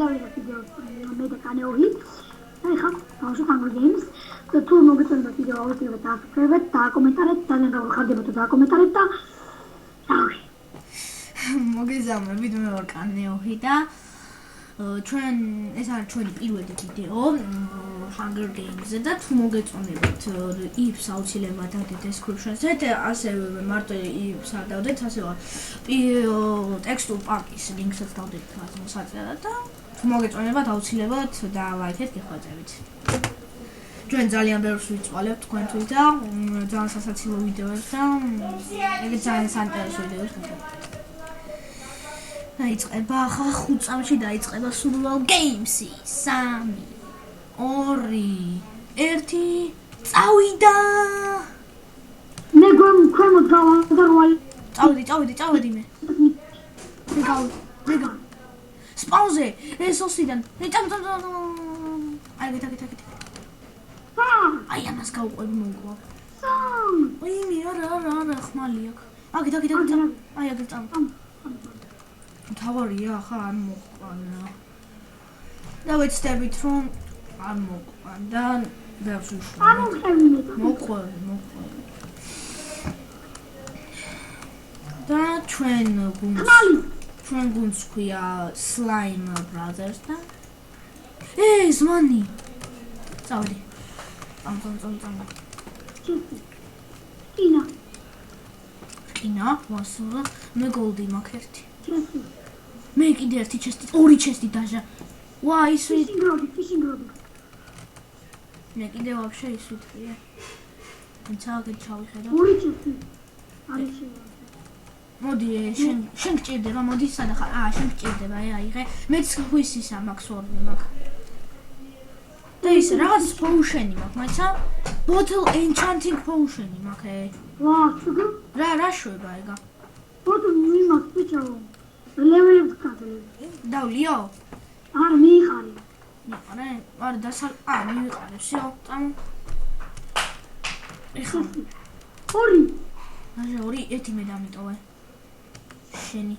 დავიღებ ვიდეოს მე და კანეოგი. აი ხა დავუშვათ Hunger Games. თუ მოგეწონებათ ვიდეო აუცილებლად დაასაფრებეთ, დააკომენტარეთ, ძალიან გავხარდებათ თუ დააკომენტარეთ და რავი. მოგესალმებით, მე ვარ კანეოგი და ჩვენ ეს არის ჩვენი პირველი ვიდეო Hunger Games-ზე და თუ მოგეწონებათ if-ს აუცილებლად დავდეთ description-ზე და ასევე მარტო if-ს არ დავდეთ, ასევე ტექსტურ პაკის ლინკსაც დავდეთ საწერად და თუ მოგეწონებათ აუცილებლად დალაიქეთ, გეხვეწებით. ჩვენ ძალიან ბევრს ვიწვალებთ თქვენთვის და ძალიან სასაცილო ვიდეოებს და ეგეც ძალიან საინტერესო ვიდეოებს გქონდათ. დაიწყება ახლა 5 წამში დაიწყება Survival Games-ი 3 2 1 წავიდა მე ქვემოთ გავანდარვალე წავედი მე მეგა სპაუზე რესოსიდან წამ აი გეტაკეთ აი ამას გავყვები მოგვა ვინი არა ხმალი აქ აგეთ აი აგეთ წამ თავარია ახლა არ მოყვანა და ვეცდებით რომ არ მოყვან და მოყვები და ჩვენ გუნდს ქვია Slime Brothers და ზმანი წავდი ამ კინა ვასურა მე გოლდი მაქვს ერთი მე კიდე ერთი ჩესტი, ორი ჩესტი დაჟა. ვა, ის fishing rod. მე კიდე ვაფშე ის ვიტყვია. თუმცა აქ ჩავიხედა. ორი ჩესტი. არის შეიძლება. მოდი, შენ გჭირდება, მოდი სადა ხარ? შენ გჭირდება, აიღე. მეც ხუისისა მაქვს ორი მაქვს. და ის რაღაც potion-ი მაქვს, მაიცა? Bottle enchanting potion-ი მაქვს. ვა, შეგო? რა შვება ეგა? ბოტლი მიმაქვს ბიჭო. ლეველებს კადრები. დავლიო? არ მიიყარე. მიყარე? არ დასალ მივიყარე, всё, წამ. ეხლა ორი. აჟე ორი, ერთი მე დამიტოვე. შენი.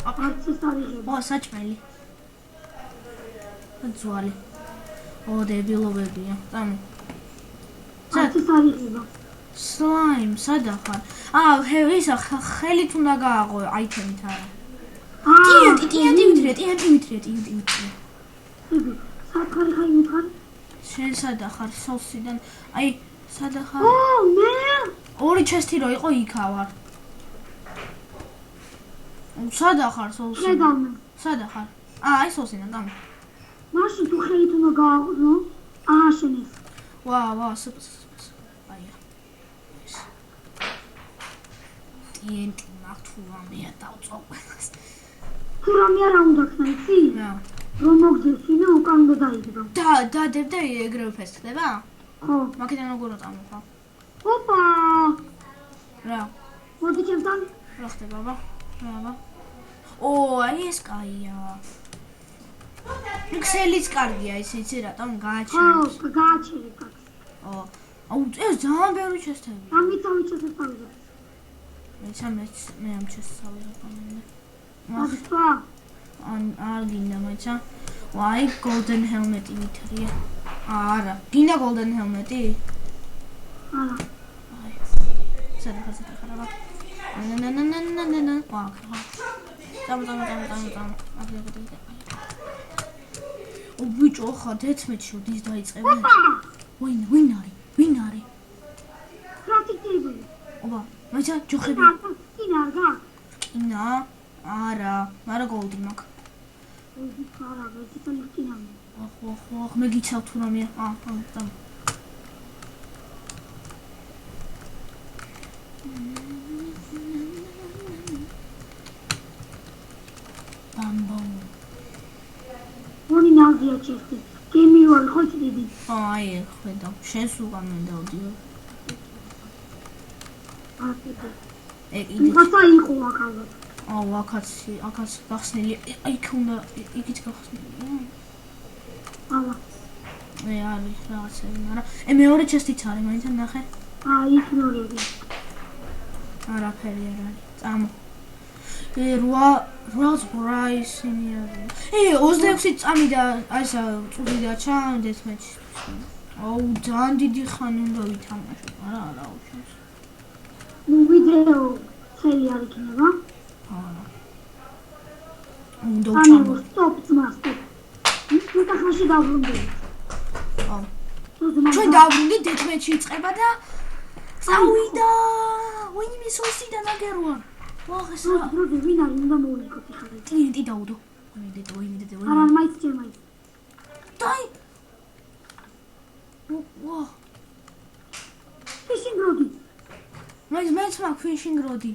არც ეს არიღება. საჭმელი. ძვალი. დებილობებია. წამ. არც ეს არიღება. Slime, სადა ხარ? ისა ხელით უნდა გააღო აიტემით არა. ტიანტი ვიტრე. სათხარი ხარ მითხარი? შენ სადა ხარ სოლსიდან? აი, სადა ხარ? მე? ორი ჩესტი რო იყო იქა ვარ. სადა ხარ სოლსიდან? სადა ხარ? აი სოლსიდან გამ. მაშინ თუ ხელით უნდა გააღო? შენ ეს. ვა, ტიანტი მაგ თუ რამეა დავწო ყველას. თუ რამე არ უნდა ხნა იცი? რა. რომ მოგძებსინე უკან უნდა დაიგდო. დადებ და ეგრევე ფესტდება? ხო. მაგიდან როგორ წამოხვა? ოპა! რა. მოდი ჩემთან. რა ხდება ბაბა? რა. აი ეს კაია. ქსელიც კარგია ისიც რატომ გააჩერებს? ხო, გააჩერებ. ეს ძალიან ბევრი ჩესტები. ამით ჩესტები. მე ამ ჩესწავლებ ამენდა. მაგსა? არ გინდა მაცა. ვაი, golden helmet-ი ვითრია. არა, გინდა golden helmet-ი? არა. აი. სადა ხარ? ნანანანანანანა. ვაკ. წამ. ბიჭო, ხა 11-ში ვდის დაიწყება. ვინ არის? პრაქტიკული. ობა, მაცა ჯოხები. კინა არ გაქვს? კინა? არა, მარა გოლდი მაქვს. არა, ვეციტალი კინა. ხო, მე გიცავ თუ რამეა. წამ. ბამბო. მონი ნავზია ჩესტი. გემივარ ხო დიდი? აი, ხედავ. შენს უკან მენდავდიო. იქაცა იყო აქ ალბათ. აქაც გახსნილი. იქ უნდა იქით გახსნილი. არის რაღაცები, მაგრამ მეორე ჩესტიც არის, მაინც ნახე. იქ ნორები. არაფერი არ არის. წამო. რაისინი არის 26 წამი და ასა წუთი დაჩა დეთმეჩი აუ ძალიან დიდი ხანი უნდა ვითამაშო არა უშავს ნუ ვიდეო ხელი არ იქნება უნდა უჩამო სტოპ ძმასტო ნუ ხანში დავბრუნდი აუ ჩვენ დავბრუნდი დეთმეჩი იწყება და წავიდა ვინმე სოსიდან აგერვა ვაღეს რა დროზე ვინ არის უნდა მოვიკოთ ხარ კლიენტი დაუდო იმედე არა მაიც ჩემაიც დაი ვა ფიშინგ როდი მაიც მაქვს ფიშინგ როდი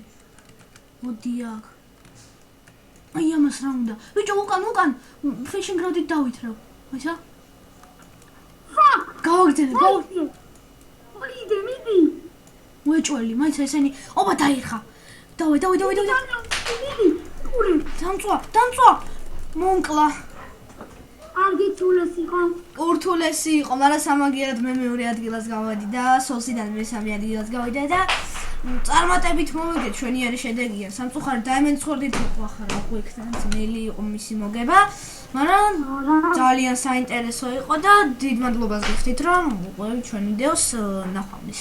მოდი აქ აი ამას რა უნდა ბიჭო უკან ფიშინგ როდი დავითრევ მოიცა გავაგზავნე მოიდე მიდი მოეჭველი მაიც ესენი ობა დაიხა დავე მიდი კური დამწვა მონკლა არ გითულეს იყო ურთულესი იყო მაგრამ სამაგიერად მე მეორე ადგილას გავადი და სოსიდან მესამე ადგილას გავიდა და წარმატებით მოვიგეთ ჩვენიანი შედეგია სამწუხაროდ დაემენცხოვდით ახლა უკვე იქთან ძნელი იყო მისი მოგება მაგრამ ძალიან საინტერესო იყო და დიდ მადლობას გიხდით რომ უყურებთ ჩვენ ვიდეოს ნახვამდის